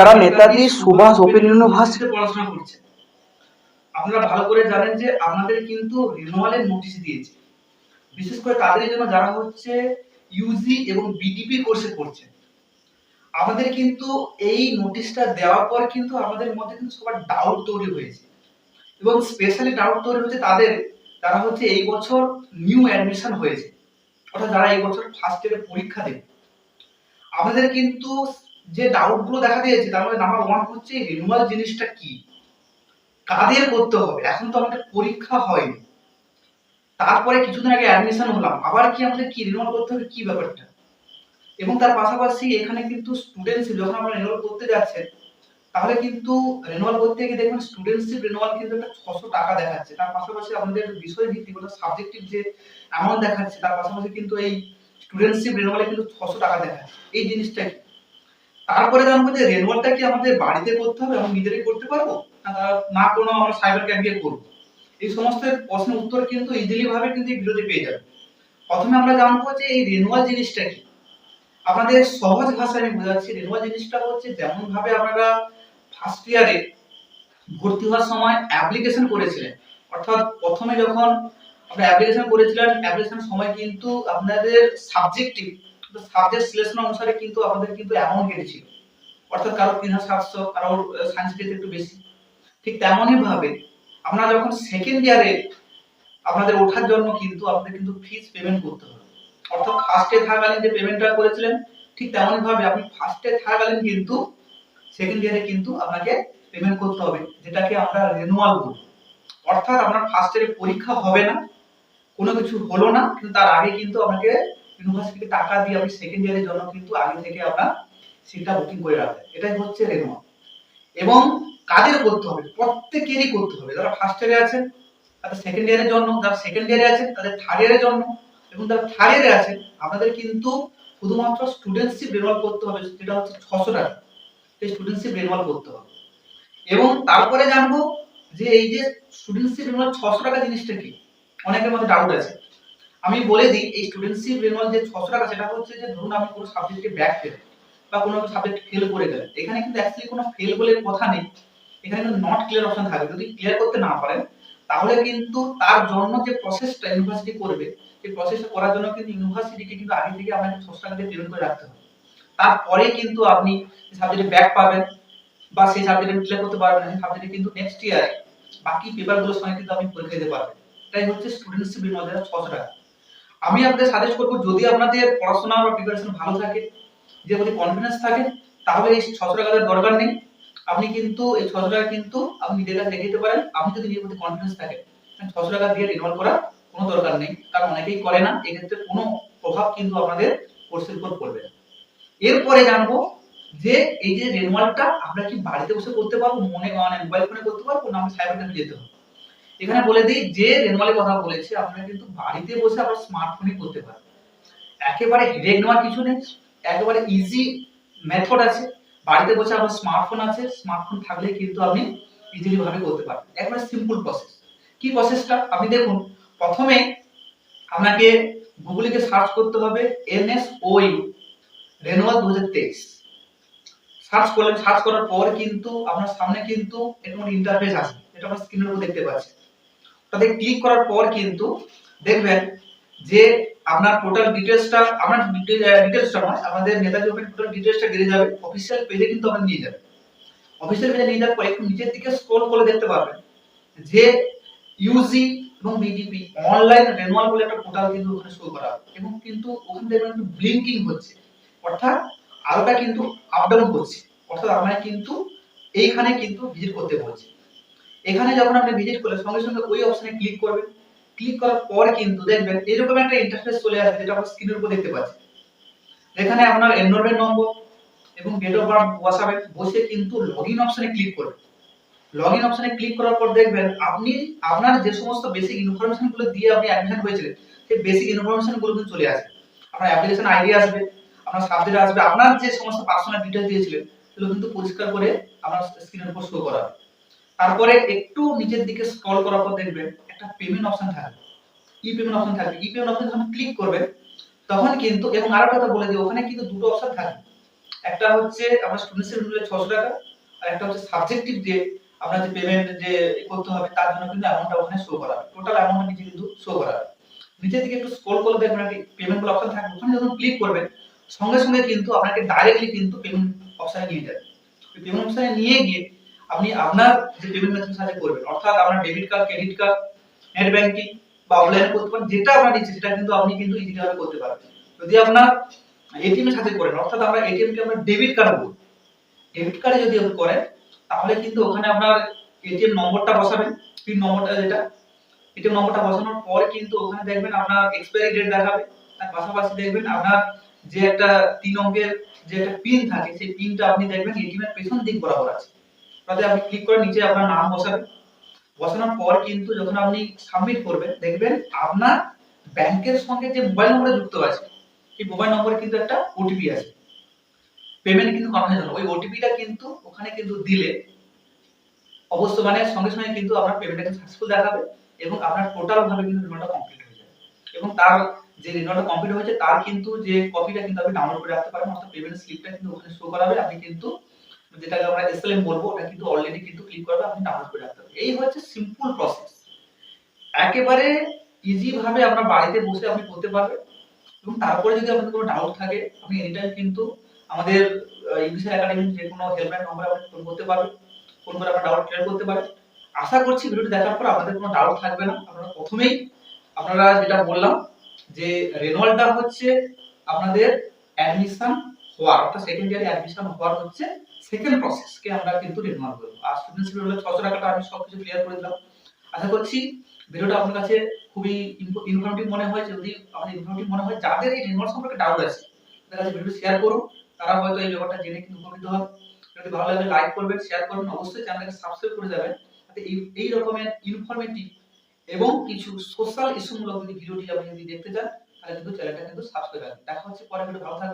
যারা নেতাজি সুভাষ ওপেন ইউনিভার্সিটিতে পড়াশোনা করছে, আপনারা ভালো করে জানেন যে আমাদের কিন্তু রিনিউয়ালের নোটিশ দিয়েছে, বিশেষ করে তাদের জন্য যারা হচ্ছে ইউজি এবং বিডিপি কোর্সে করছে। আমাদের কিন্তু এই নোটিশটা দেওয়ার পর কিন্তু আমাদের মধ্যে কিন্তু সবার ডাউট তৈরি হয়েছে, এবং স্পেশালি ডাউট তৈরি হচ্ছে তাদের যারা হচ্ছে এই বছর নিউ অ্যাডমিশন হয়েছে, অর্থাৎ যারা এই বছর ফার্স্ট ইয়ারে পরীক্ষা দেবে। আমাদের কিন্তু যে ডাউট গুলো দেখা দিয়েছে তার মধ্যে নাম্বার 1 হচ্ছে রিনিউয়াল জিনিসটা কি, কাদের করতে হবে। এখন তো আমাদের পরীক্ষা হয়নি, তারপরে কিছুদিন আগে অ্যাডমিশন হলাম, আবার কি আমাদের কি রিনিউয়াল করতে হবে, কি ব্যাপারটা। এবং তার পাশাপাশি এখানে কিন্তু স্টুডেন্টশিপ যখন আমরা রিনিউয়াল করতে যাচ্ছেন, তাহলে কিন্তু রিনিউয়াল করতে গিয়ে দেখবেন স্টুডেন্টশিপ রিনিউয়াল কিন্তু একটা 600 টাকা দেখাচ্ছে। তার পাশাপাশি আমাদের বিষয় ভিত্তিক অর্থাৎ সাবজেক্টিভ যে অ্যামাউন্ট দেখাচ্ছে, তার পাশাপাশি কিন্তু এই স্টুডেন্টশিপ রিনিউয়ালে কিন্তু 600 টাকা দেখাচ্ছে। এই জিনিসটা কি? তারপরে জানবো যে রিনিউয়ালটা কি আমাদের বাড়িতে করতে হবে, আমরা নিজেরাই করতে পারবো, না কোনো আমরা সাইবার ক্যাফে করবো? এই সমস্ত প্রশ্নের উত্তর কিন্তু ইজিলি ভাবে কিন্তু এই ভিডিওতে পেয়ে যাবেন। প্রথমে আমরা জানবো যে এই রিনিউয়াল জিনিসটা কি। আপনাদের সহজ ভাষায় আমি বোঝাচ্ছি, রিনিউয়াল জিনিসটা হচ্ছে যেমন ভাবে আপনারা ফার্স্ট ইয়ারে ভর্তি হওয়ার সময় অ্যাপ্লিকেশন করেছিলেন, অর্থাৎ প্রথমে যখন আপনি অ্যাপ্লিকেশন করেছিলেন, অ্যাপ্লিকেশনের সময় কিন্তু আপনাদের সাবজেক্টিভ সাবজেক্ট সিলেকশন অনুসারে কিন্তু আপনাদের কিন্তু অ্যামাউন্ট কেটেছিল, অর্থাৎ কারো 3700, কারো সায়েন্স পেতে একটু বেশি। ঠিক তেমনই ভাবে আপনারা যখন সেকেন্ড ইয়ারে আপনাদের ওঠার জন্য কিন্তু আপনাদের কিন্তু ফিস পেমেন্ট করতে হবে, অর্থাৎ ফার্স্টে থাকাকালীন যে পেমেন্টটা করেছিলেন, ঠিক তেমনই ভাবে আপনি ফার্স্টে থাকাকালীন কিন্তু সেকেন্ড ইয়ারে কিন্তু আপনাকে পেমেন্ট করতে হবে, যেটাকে আমরা রিনিউয়াল বলি। অর্থাৎ আপনার ফার্স্ট ইয়ারে পরীক্ষা হবে না, কোনো কিছু হলো না, কিন্তু তার আগে কিন্তু আপনাকে ইউনিভার্সিটিকে টাকা দিয়ে আপনি সেকেন্ড ইয়ারের জন্য কিন্তু আগে থেকে আপনার সিটটা বুকিং করে রাখবেন। এটাই হচ্ছে রিনিউয়াল। এবং কাদের করতে হবে? প্রত্যেকেরই করতে হবে। যারা ফার্স্ট ইয়ারে আছেন তাদের সেকেন্ড ইয়ারের জন্য, যারা সেকেন্ড ইয়ারে আছেন তাদের থার্ড ইয়ারের জন্য, এবং যারা থার্ড ইয়ারে আছেন আপনাদের কিন্তু শুধুমাত্র স্টুডেন্টশিপ রিনিউয়াল করতে হবে, যেটা হচ্ছে 600 টাকা। এই স্টুডেন্টশিপ রিনিউয়াল করতে হবে। এবং তারপরে জানবো যে এই যে স্টুডেন্টশিপ রিনিউয়াল 600 টাকা জিনিসটা কি, অনেকের মধ্যে ডাউট আছে। আমি বলে দিই, এই স্টুডেন্টশিপ রিনিউয়াল যে 600 টাকা, সেটা হচ্ছে যে ধরুন আপনি কোনো সাবজেক্টে ব্যাক পেলেন বা কোনো সাবজেক্ট ফেল করে গেলেন, এখানে কিন্তু অ্যাকচুয়ালি কোনো ফেল বলে কথা নেই, এখানে কিন্তু নট ক্লিয়ার অপশন থাকবে। যদি ক্লিয়ার করতে না পারেন তাহলে কিন্তু তার জন্য যে প্রসেসটা ইউনিভার্সিটি করবে, সেই প্রসেসটা করার জন্য কিন্তু ইউনিভার্সিটিকে কিন্তু আগে থেকে আপনাকে 600 টাকা দিয়ে পেমেন্ট করে রাখতে হবে। তারপরে কিন্তু আপনি সাবজেক্টে ব্যাক পাবেন বা সেই সাবজেক্টে ক্লিয়ার করতে পারবেন, সেই সাবজেক্টে কিন্তু নেক্সট ইয়ারে বাকি পেপারগুলোর সঙ্গে কিন্তু আপনি পরীক্ষা দিতে পারবেন। এটাই হচ্ছে স্টুডেন্টশিপ রিনিউয়াল, যেটা 600 টাকা। আমি আপনাদের সাজেস্ট করব, যদি আপনাদের পড়াশোনা বা প্রিপারেশন ভালো থাকে, যে প্রতি কনফিডেন্স থাকে, তাহলে এই 600 টাকার দরকার নেই। আপনি কিন্তু এই 600 টাকা কিন্তু আপনি নিজের কাছে রেখে দিতে পারেন। আপনি যদি নিজের প্রতি কনফিডেন্স থাকে, 600 টাকা দিয়ে রিনিউয়াল করার কোনো দরকার নেই, কারণ অনেকেই করে না। এক্ষেত্রে কোনো প্রভাব কিন্তু আপনাদের কোর্সের উপর পড়বে না। এরপরে জানবো যে এই যে রিনিউয়ালটা আমরা কি বাড়িতে বসে করতে পারবো, মোবাইল ফোনে করতে পারবো, না আমরা সাইবার ক্যাফে যেতে হবে? এখানে বলে দিই, যে রিনিউয়ালের কথা বলেছি আপনারা কিন্তু বাড়িতে বসে আপনার স্মার্টফোনে করতে পারবেন। একেবারে হেডেক নেওয়ার কিছু নেই, একেবারে ইজি মেথড আছে। বাড়িতে বসে আপনার স্মার্টফোন আছে, স্মার্টফোন থাকলে কিন্তু আপনি ইজিলি ভাবে করতে পারবেন। একেবারে সিম্পল প্রসেস। কি প্রসেসটা? আপনি দেখুন, প্রথমে আপনাকে গুগলে গিয়ে সার্চ করতে হবে NSOU রিনিউয়াল 2023। সার্চ করলেন, সার্চ করার পর কিন্তু আপনার সামনে কিন্তু এরকম ইন্টারফেস আসবে, যেটা আপনারা স্ক্রিনের উপর দেখতে পাচ্ছেন। তাতে ক্লিক করার পর কিন্তু দেখবেন যে আপনার টোটাল ডিটেইলসটা, আপনার ডিটেইলসটা নয়, আমাদের নেতাজি ওপেন টোটাল ডিটেইলসটা বেরিয়ে যাবে, অফিশিয়াল পেজে কিন্তু আপনারা নিয়ে যাবে। অফিশিয়াল পেজে নিয়ে যাওয়ার পর একটু নিচের দিকে স্ক্রল করে দেখতে পাবেন যে ইউজি এবং বিডিপি অনলাইন রিনিউয়াল বলে একটা পোর্টাল কিন্তু ওখানে শো করা হবে, এবং কিন্তু ওখানে দেখবেন একটু ব্লিঙ্কিং হচ্ছে, অর্থাৎ আলোটা কিন্তু আপ ডাউন করছে, অর্থাৎ আপনারা কিন্তু এইখানে কিন্তু ভিজিট করতে বলছে। এখানে যখন আপনি ভিজিট করলে সঙ্গে সঙ্গে ওই অপশনে ক্লিক করবেন। ক্লিক করার পর কিন্তু দেখবেন এরকম একটা ইন্টারফেস চলে আসবে, যেটা আপনারা স্ক্রিনের উপর দেখতে পাচ্ছেন। এখানে আপনার এনরোলমেন্ট নম্বর এবং ডেট অফ বার্থ বসাবেন, বসে কিন্তু লগইন অপশনে ক্লিক করবেন। লগইন অপশনে ক্লিক করার পর দেখবেন আপনি আপনার যে সমস্ত বেসিক ইনফরমেশন গুলো দিয়ে আপনি অ্যাডমিশন হয়েছিলেন, সেই বেসিক ইনফরমেশন গুলো কিন্তু চলে আসবে। আপনার অ্যাপ্লিকেশন আইডি আসবে, আপনার সাবজেক্ট আসবে, আপনার যে সমস্ত পার্সোনাল ডিটেইলস দিয়েছিলেন সেগুলো কিন্তু পরিষ্কার করে আপনার স্ক্রিনের উপর শো করা হবে। তারপরে একটু নিচের দিকে স্ক্রল করার পর দেখবেন একটা পেমেন্ট অপশন থাকবে, ই পেমেন্ট অপশন থাকবে। ই পেমেন্ট অপশন যখন ক্লিক করবেন তখন কিন্তু, এবং আরেকটা কথা বলে দিই, ওখানে কিন্তু দুটো অপশন থাকবে। একটা হচ্ছে আমরা স্টুডেন্টস রেনুয়ালে 600 টাকা, আর একটা হচ্ছে সাবজেক্টিভ যে আপনার যে পেমেন্ট যে করতে হবে তার জন্য কিন্তু অ্যামাউন্টটা ওখানে শো করা হবে। টোটাল অ্যামাউন্টটা নিচে কিন্তু শো করা হবে। নিচের দিকে একটু স্ক্রল করলে দেখবেন একটা পেমেন্ট বলে অপশন থাকবে, ওখানে যখন ক্লিক করবেন সঙ্গে সঙ্গে কিন্তু আপনাকে ডাইরেক্টলি কিন্তু পেমেন্ট অপশনে নিয়ে যাবে। পেমেন্ট অপশনে নিয়ে গিয়ে আপনি আপনার যে পেমেন্ট মেথড সাথে করবেন, অর্থাৎ আপনার debit card, credit card, net banking বা অনলাইনে করতে পারেন, যেটা আপনার ইচ্ছে সেটা কিন্তু আপনি কিন্তু ইজিলি ভাবে করতে পারবেন। যদি আপনার এটিএম এর সাথে করেন, অর্থাৎ আমরা এটিএম কে আমরা ডেবিট কার্ড বলি, ডেবিট কার্ডে যদি আপনি করেন তাহলে কিন্তু ওখানে আপনার এটিএম নম্বরটা বসাবেন, পিন নম্বরটা যেটা, এটিএম নম্বরটা বসানোর পর কিন্তু ওখানে দেখবেন আপনার এক্সপায়ারি ডেট দেখাবে, তার পাশাপাশি দেখবেন আপনার যে একটা 3 অঙ্কের যে একটা পিন থাকে সেই পিনটা আপনি দেখবেন এটিএম এর পেছন দিক বরাবর আছে। তাতে আপনি ক্লিক করে নিচে আপনার নাম বসাবেন, বসানোর পর কিন্তু যখন আপনি সাবমিট করবেন দেখবেন আপনার ব্যাংকের সঙ্গে যে মোবাইল নম্বর যুক্ত আছে সেই মোবাইল নম্বরে কিন্তু একটা ওটিপি আছে, পেমেন্ট কিন্তু কনফার্মের জন্য। ওই ওটিপিটা কিন্তু ওখানে কিন্তু দিলে অবশ্য মানে সঙ্গে সঙ্গে কিন্তু আপনার পেমেন্টটা সাকসেসফুল দেখাবে এবং আপনার টোটাল ভাবে কিন্তু রিনিউয়ালটা কমপ্লিট হয়ে যাবে। এবং তার যে রিনিউয়ালটা কমপ্লিট হয়েছে তার কিন্তু যে কপিটা কিন্তু আপনি ডাউনলোড করে রাখতে পারেন, অর্থাৎ পেমেন্ট স্লিপটা কিন্তু ওখানে শো করাবে, আপনি কিন্তু যেটাকে আমরা এসএলএম বলবো ওটা কিন্তু অলরেডি কিন্তু ক্লিক করবে, আপনি ডাউনলোড করে রাখতে পারবেন। এই হচ্ছে সিম্পল প্রসেস, একেবারে ইজি ভাবে আপনার বাড়িতে বসে আপনি করতে পারবেন। এবং তারপরে যদি আপনাদের কোনো ডাউট থাকে আপনি এনি টাইম কিন্তু আমাদের ইংলিশের একাডেমি যে কোনো হেল্পলাইন নম্বরে আপনি ফোন করতে পারবেন, ফোন করে আপনার ডাউট ক্লিয়ার করতে পারেন। আশা করছি ভিডিওটি দেখার পর আপনাদের কোনো ডাউট থাকবে না। আপনারা প্রথমেই আপনারা যেটা বললাম যে রেনুয়ালটা হচ্ছে আপনাদের অ্যাডমিশন হওয়ার, অর্থাৎ সেকেন্ড ইয়ারে অ্যাডমিশন হওয়ার হচ্ছে সেকেন্ড প্রসেস কে আমরা কিন্তু রিনিউয়াল বলবো। আর স্টুডেন্টস হলে 600 টাকাটা আমি সবকিছু ক্লিয়ার করে দিলাম। আশা করছি ভিডিওটা আপনার কাছে খুবই ইনফরমেটিভ মনে হয়। যদি আপনার ইনফরমেটিভ মনে হয়, যাদের এই রিনিউয়াল সম্পর্কে ডাউট আছে তাদের কাছে ভিডিও শেয়ার করুন, তারা হয়তো এই ব্যাপারটা জেনে কিন্তু উপকৃত হবে। যদি ভালো লাগে লাইক করবেন, শেয়ার করবেন, অবশ্যই চ্যানেলটাকে সাবস্ক্রাইব করে যাবেন, যাতে এই রকমের ইনফরমেটিভ এবং কিছু সোশ্যাল ইস্যু মূলক যদি ভিডিওটি আপনি যদি দেখতে চান তাহলে কিন্তু চ্যানেলটা কিন্তু সাবস্ক্রাইব রাখবেন। দেখা হচ্ছে পরের ভিডিও, ভালো থাকবেন।